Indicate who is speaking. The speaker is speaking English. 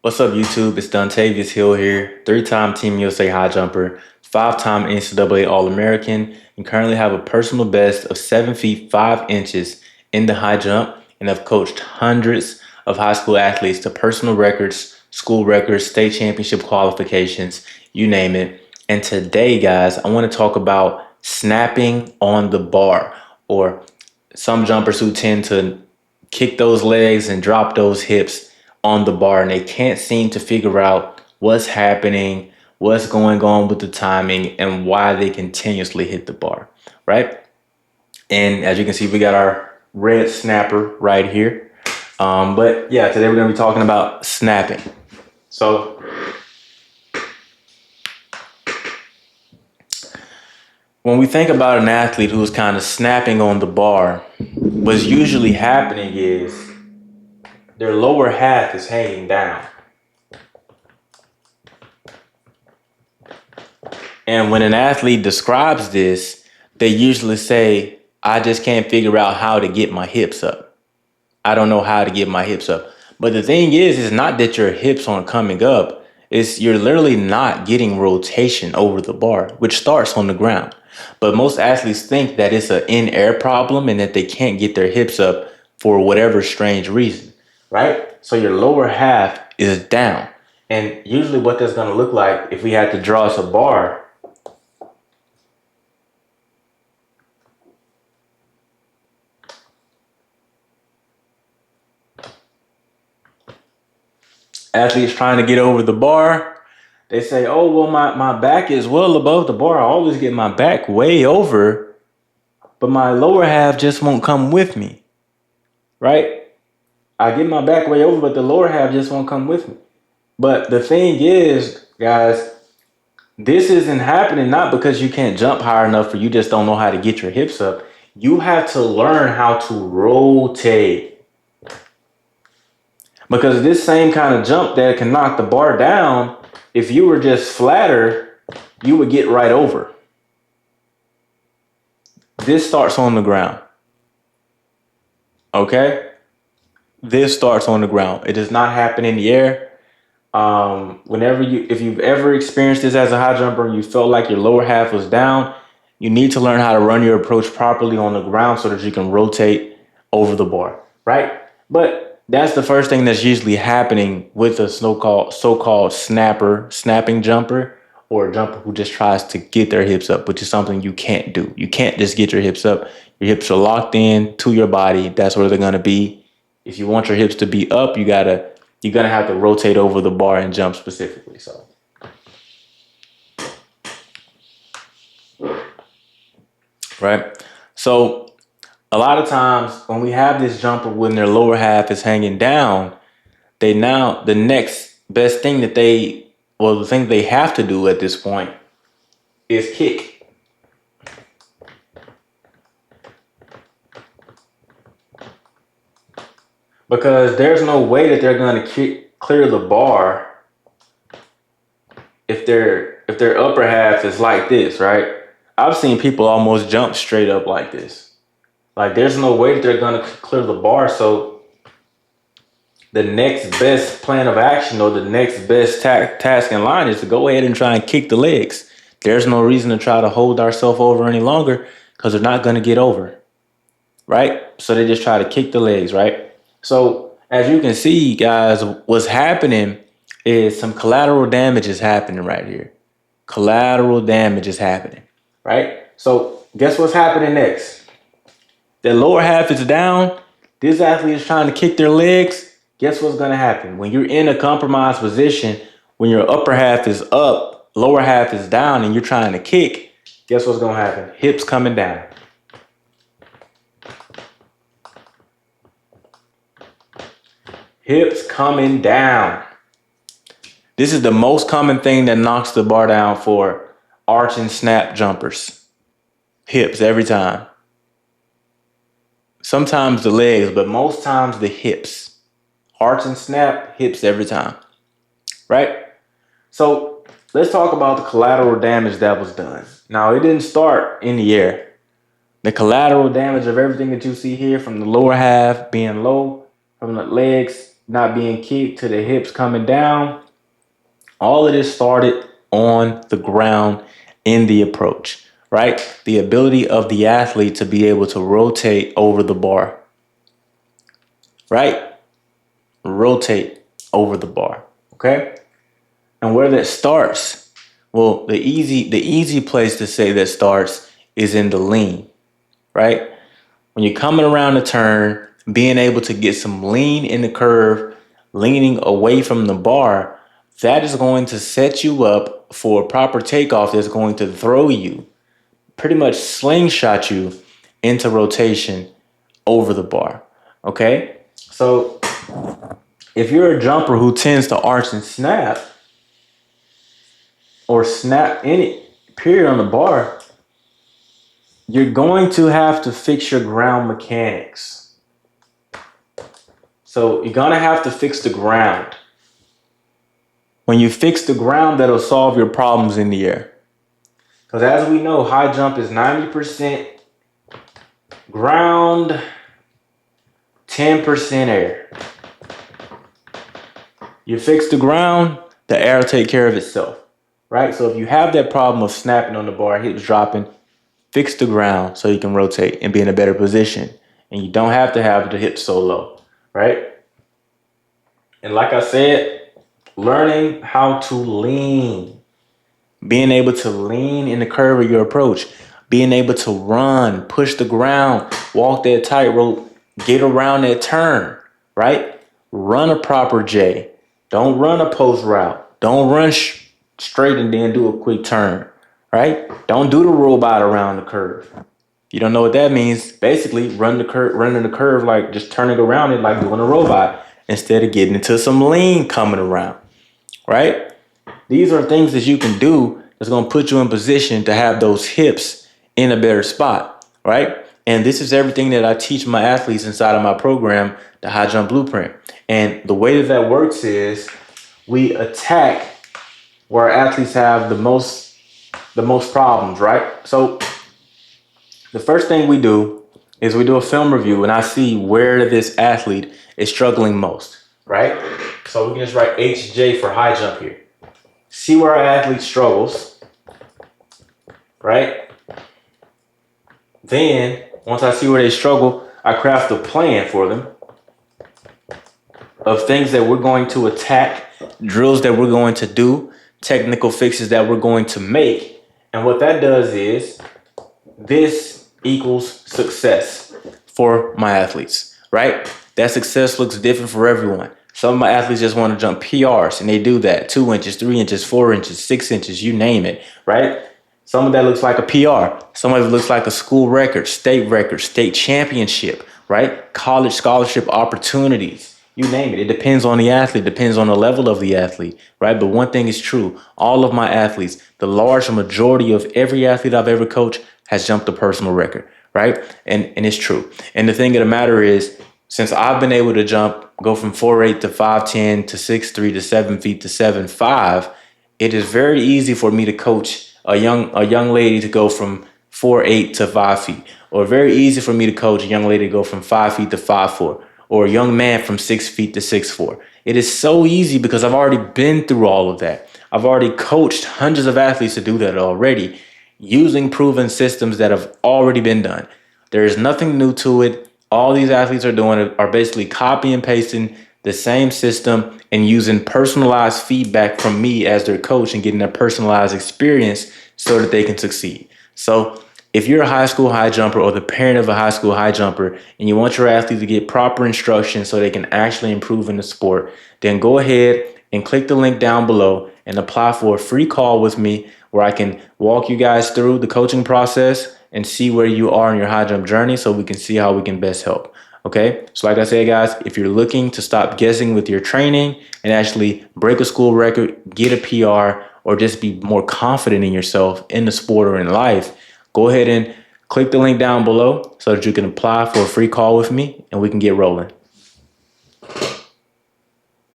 Speaker 1: What's up, YouTube? It's Dontavious Hill here, three-time Team USA high jumper, five-time NCAA All-American, and currently have a personal best of 7 feet 5 inches in the high jump, and have coached hundreds of high school athletes to personal records, school records, state championship qualifications, you name it. And today, guys, I want to talk about snapping on the bar, or some jumpers who tend to kick those legs and drop those hips on the bar, and they can't seem to figure out what's happening, what's going on with the timing, and why they continuously hit the bar, right? And as you can see, we got our red snapper right here. But yeah, today we're going to be talking about snapping. So when we think about an athlete who's kind of snapping on the bar, what's usually happening is their lower half is hanging down. And when an athlete describes this, they usually say, I just can't figure out how to get my hips up. I don't know how to get my hips up. But the thing is, it's not that your hips aren't coming up. It's you're literally not getting rotation over the bar, which starts on the ground. But most athletes think that it's an in-air problem and that they can't get their hips up for whatever strange reason, right? So your lower half is down. And usually what that's going to look like, if we had to draw us a bar, athletes trying to get over the bar, they say, oh, well, my back is well above the bar. I always get my back way over, but my lower half just won't come with me, right? I get my back way over, but the lower half just won't come with me. But the thing is, guys, this isn't happening not because you can't jump high enough or you just don't know how to get your hips up. You have to learn how to rotate. Because this same kind of jump that can knock the bar down, if you were just flatter, you would get right over. This starts on the ground. Okay? This starts on the ground. It does not happen in the air. If you've ever experienced this as a high jumper and you felt like your lower half was down, you need to learn how to run your approach properly on the ground so that you can rotate over the bar, right? But that's the first thing that's usually happening with a so-called snapping jumper, or a jumper who just tries to get their hips up, which is something you can't do. You can't just get your hips up. Your hips are locked in to your body. That's where they're going to be. If you want your hips to be up, you're gonna have to rotate over the bar and jump specifically. So, right. So a lot of times when we have this jumper when their lower half is hanging down, the next best thing the thing they have to do at this point is kick. Because there's no way that they're going to clear the bar if their upper half is like this, right? I've seen people almost jump straight up like this. Like there's no way that they're going to clear the bar. So the next best plan of action, or the next best task in line, is to go ahead and try and kick the legs. There's no reason to try to hold ourselves over any longer because they're not going to get over, right? So they just try to kick the legs, right? So as you can see, guys, what's happening is some collateral damage is happening right here. Collateral damage is happening, right? So guess what's happening next? The lower half is down. This athlete is trying to kick their legs. Guess what's going to happen? When you're in a compromised position, when your upper half is up, lower half is down, and you're trying to kick, guess what's going to happen? Hips coming down. Hips coming down. This is the most common thing that knocks the bar down for arch and snap jumpers. Hips every time. Sometimes the legs, but most times the hips. Arch and snap, hips every time. Right? So let's talk about the collateral damage that was done. Now, it didn't start in the air. The collateral damage of everything that you see here, from the lower half being low, from the legs not being kicked to the hips coming down. All of this started on the ground in the approach, right? The ability of the athlete to be able to rotate over the bar, right? Rotate over the bar, okay? And where that starts, well, the easy place to say that starts is in the lean, right? When you're coming around the turn, being able to get some lean in the curve, leaning away from the bar, that is going to set you up for a proper takeoff that's going to throw you, pretty much slingshot you into rotation over the bar, okay? So if you're a jumper who tends to arch and snap, or snap any period on the bar, you're going to have to fix your ground mechanics. So you're going to have to fix the ground. When you fix the ground, that'll solve your problems in the air. Because as we know, high jump is 90% ground, 10% air. You fix the ground, the air will take care of itself, right? So if you have that problem of snapping on the bar, hips dropping, fix the ground so you can rotate and be in a better position. And you don't have to have the hips so low, right? And like I said, learning how to lean, being able to lean in the curve of your approach, being able to run, push the ground, walk that tightrope, get around that turn, right? Run a proper J. Don't run a post route. Don't run straight and then do a quick turn, right? Don't do the robot around the curve. If you don't know what that means, basically running the curve like just turning around it like doing a robot instead of getting into some lean coming around, right? These are things that you can do that's going to put you in position to have those hips in a better spot, right? And this is everything that I teach my athletes inside of my program, the High Jump Blueprint. And the way that works is we attack where athletes have the most problems, right? So the first thing we do is we do a film review and I see where this athlete is struggling most, right? So we can just write HJ for high jump here. See where our athlete struggles, right? Then, once I see where they struggle, I craft a plan for them of things that we're going to attack, drills that we're going to do, technical fixes that we're going to make. And what that does is this equals success for my athletes, right? That success looks different for everyone. Some of my athletes just want to jump PRs and they do that 2 inches, 3 inches, 4 inches, 6 inches, you name it, right? Some of that looks like a PR. Some of it looks like a school record, state championship, right? College scholarship opportunities, you name it. It depends on the athlete, depends on the level of the athlete, right? But one thing is true. All of my athletes, the large majority of every athlete I've ever coached has jumped a personal record, right? And it's true. And the thing of the matter is, since I've been able to go from 4'8" to 5'10" to 6'3" to 7 feet to 7'5", it is very easy for me to coach a young lady to go from 4'8" to 5 feet, or very easy for me to coach a young lady to go from 5 feet to 5'4", or a young man from 6 feet to 6'4". It is so easy because I've already been through all of that. I've already coached hundreds of athletes to do that already, using proven systems that have already been done. There is nothing new to it. All these athletes are doing are basically copy and pasting the same system and using personalized feedback from me as their coach and getting a personalized experience so that they can succeed. So if you're a high school high jumper or the parent of a high school high jumper and you want your athlete to get proper instruction so they can actually improve in the sport, then go ahead and click the link down below and apply for a free call with me where I can walk you guys through the coaching process and see where you are in your high jump journey so we can see how we can best help. Okay, so like I said, guys, if you're looking to stop guessing with your training and actually break a school record, get a PR, or just be more confident in yourself in the sport or in life, go ahead and click the link down below so that you can apply for a free call with me and we can get rolling.